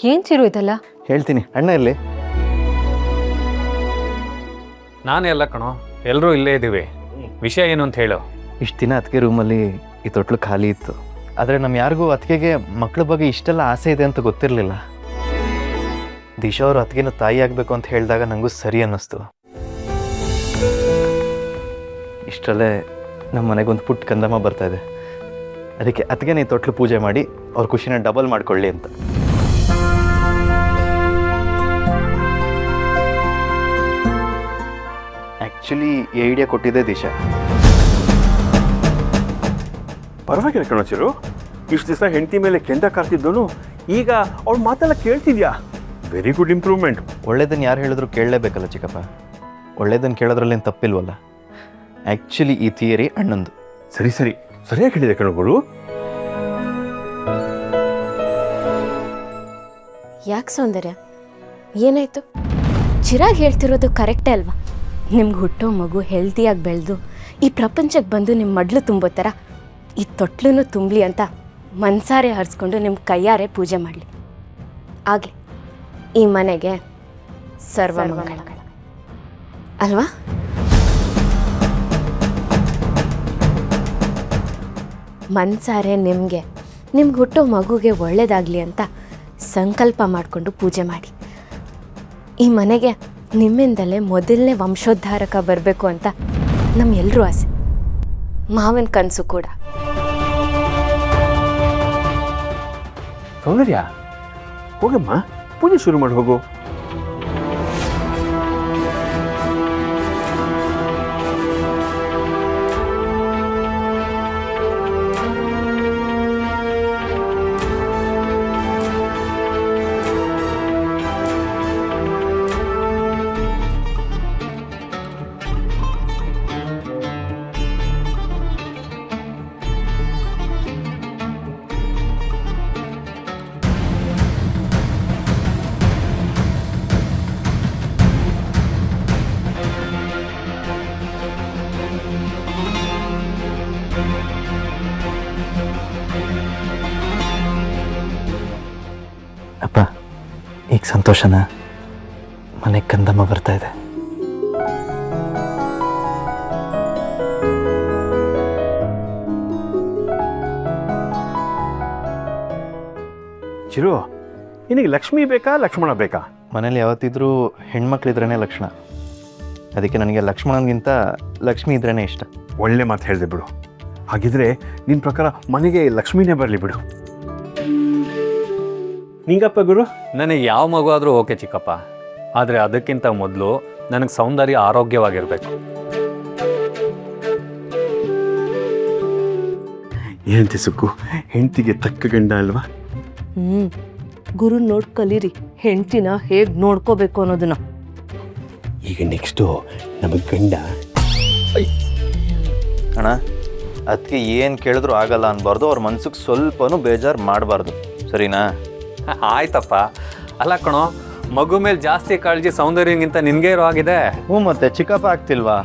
ಏನು ಚಿರು ಇದಲ್ಲ? ಹೇಳ್ತೀನಿ. ಅಣ್ಣ ಇಲ್ಲಿ ನಾನೇ ಎಲ್ಲ ಕಣೋ, ಎಲ್ಲರೂ ಇಲ್ಲೇ ಇದ್ದೀವಿ. ವಿಷಯ ಏನು ಅಂತ ಹೇಳು. ಇಷ್ಟು ದಿನ ಅತ್ತಿಗೆ ರೂಮಲ್ಲಿ ಈ ತೊಟ್ಲು ಖಾಲಿ ಇತ್ತು. ಆದರೆ ನಮ್ಮ ಯಾರಿಗೂ ಅತ್ತಿಗೆಗೆ ಮಕ್ಕಳ ಬಗ್ಗೆ ಇಷ್ಟೆಲ್ಲ ಆಸೆ ಇದೆ ಅಂತ ಗೊತ್ತಿರಲಿಲ್ಲ. ದಿಶಾ ಅವರು ಅತ್ತಿಗೆನ ತಾಯಿ ಆಗಬೇಕು ಅಂತ ಹೇಳಿದಾಗ ನನಗೂ ಸರಿ ಅನ್ನಿಸ್ತು. ಇಷ್ಟರಲ್ಲೇ ನಮ್ಮ ಮನೆಗೊಂದು ಪುಟ್ಟ ಕಂದಮ್ಮ ಬರ್ತಾ ಇದೆ. ಅದಕ್ಕೆ ಅತ್ತಿಗೆನೇ ಈ ತೊಟ್ಲು ಪೂಜೆ ಮಾಡಿ ಅವ್ರ ಖುಷಿನ ಡಬಲ್ ಮಾಡ್ಕೊಳ್ಳಿ ಅಂತ. ಆ್ಯಕ್ಚುಲಿ ಈ ಐಡಿಯಾ ಕೊಟ್ಟಿದ್ದೆ ದಿಶಾ. ಪರವಾಗಿಲ್ಲ ಕಣೋಚಿರು, ಇಷ್ಟು ದಿವಸ ಹೆಂಡತಿ ಮೇಲೆ ಕೆಂಡ ಕಾರ್ತಿದ್ದೋನು ಈಗ ಅವ್ಳು ಮಾತೆಲ್ಲ ಕೇಳ್ತಿದ್ಯಾ. Very good improvement. ಒಳ್ಳೇದನ್ನು ಯಾರು ಹೇಳಿದ್ರು ಕೇಳಲೇಬೇಕಲ್ಲ ಚಿಕ್ಕಪ್ಪ. ಒಳ್ಳೇದನ್ನು ಕೇಳೋದ್ರಲ್ಲೇನು ತಪ್ಪಿಲ್ವಲ್ಲ. ಆ್ಯಕ್ಚುಲಿ ಈ ಥಿಯರಿ ಅಣ್ಣಂದು. ಸರಿ ಸರಿ, ಸರಿಯಾಗಿ ಹೇಳಿದೆ ಕಣಗಳು. ಯಾಕೆ ಸೌಂದರ್ಯ, ಏನಾಯ್ತು? ಚಿರಾಗ್ ಹೇಳ್ತಿರೋದು ಕರೆಕ್ಟೇ ಅಲ್ವಾ? ನಿಮ್ಗೆ ಹುಟ್ಟೋ ಮಗು ಹೆಲ್ತಿಯಾಗಿ ಬೆಳೆದು ಈ ಪ್ರಪಂಚಕ್ಕೆ ಬಂದು ನಿಮ್ಮ ಮಡ್ಲು ತುಂಬೋ ಥರ ಈ ತೊಟ್ಲೂ ತುಂಬಲಿ ಅಂತ ಮನ್ಸಾರೆ ಹರಿಸ್ಕೊಂಡು ನಿಮ್ಮ ಕೈಯಾರೆ ಪೂಜೆ ಮಾಡಲಿ. ಆಗಲಿ ಈ ಮನೆಗೆ ಸರ್ವಮಂಗಳ ಅಲ್ವಾ? ಮನ್ಸಾರೆ ನಿಮಗೆ ಹುಟ್ಟೋ ಮಗುಗೆ ಒಳ್ಳೇದಾಗಲಿ ಅಂತ ಸಂಕಲ್ಪ ಮಾಡಿಕೊಂಡು ಪೂಜೆ ಮಾಡಿ. ಈ ಮನೆಗೆ ನಿಮ್ಮಿಂದಲೇ ಮೊದಲನೇ ವಂಶೋದ್ಧಾರಕ ಬರಬೇಕು ಅಂತ ನಮ್ಮೆಲ್ಲರೂ ಆಸೆ, ಮಾವನ ಕನಸು ಕೂಡ. ಸೌಂದರ್ಯ, ಹೋಗಮ್ಮ, ಪೂಜೆ ಶುರು ಮಾಡಿ ಹೋಗು. ಅಪ್ಪ, ಈಗ ಸಂತೋಷನ? ಮನೆಗೆ ಕಂದಮ್ಮ ಬರ್ತಾ ಇದೆ. ಚಿರು, ನಿನಗೆ ಲಕ್ಷ್ಮಿ ಬೇಕಾ ಲಕ್ಷ್ಮಣ ಬೇಕಾ? ಮನೇಲಿ ಯಾವತ್ತಿದ್ರೂ ಹೆಣ್ಮಕ್ಳಿದ್ರೇ ಲಕ್ಷಣ. ಅದಕ್ಕೆ ನನಗೆ ಲಕ್ಷ್ಮಣನಿಗಿಂತ ಲಕ್ಷ್ಮಿ ಇದ್ರೇ ಇಷ್ಟ. ಒಳ್ಳೆ ಮಾತು ಹೇಳಿದೆ ಬಿಡು. ಹಾಗಿದ್ರೆ ನಿನ್ನ ಪ್ರಕಾರ ಮನೆಗೆ ಲಕ್ಷ್ಮಿನೇ ಬರಲಿ ಬಿಡು. ನಿಂಗಪ್ಪ ಗುರು? ನನಗೆ ಯಾವ ಮಗು ಆದರೂ ಓಕೆ ಚಿಕ್ಕಪ್ಪ, ಆದರೆ ಅದಕ್ಕಿಂತ ಮೊದಲು ನನಗೆ ಸೌಂದರ್ಯ ಆರೋಗ್ಯವಾಗಿರಬೇಕು. ಏನಂತೆ ಸುಕ್ಕು, ಹೆಂಡತಿಗೆ ತಕ್ಕ ಗಂಡ ಅಲ್ವಾ? ಗುರು ನೋಡಿ ಕಲೀರಿ, ಹೆಂಡ್ತಿನ ಹೇಗೆ ನೋಡ್ಕೋಬೇಕು ಅನ್ನೋದನ್ನ. ಈಗ ನೆಕ್ಸ್ಟು ನಮಗೆ ಗಂಡ. ಅಣ್ಣ, ಅದಕ್ಕೆ ಏನು ಕೇಳಿದ್ರು ಆಗಲ್ಲ ಅನ್ಬಾರ್ದು. ಅವ್ರ ಮನ್ಸಿಗೆ ಸ್ವಲ್ಪನೂ ಬೇಜಾರು ಮಾಡಬಾರ್ದು, ಸರಿನಾ? ಆಯ್ತಪ್ಪ. ಅಲ್ಲ ಕಣೋ, ಮಗು ಮೇಲೆ ಜಾಸ್ತಿ ಕಾಳಜಿ ಸೌಂದರ್ಯಗಿಂತ ನಿನಗೆ ಇರೋ ಆಗಿದೆ. ಹ್ಞೂ, ಮತ್ತೆ ಚಿಕ್ಕಪ್ಪ ಆಗ್ತಿಲ್ವಾ?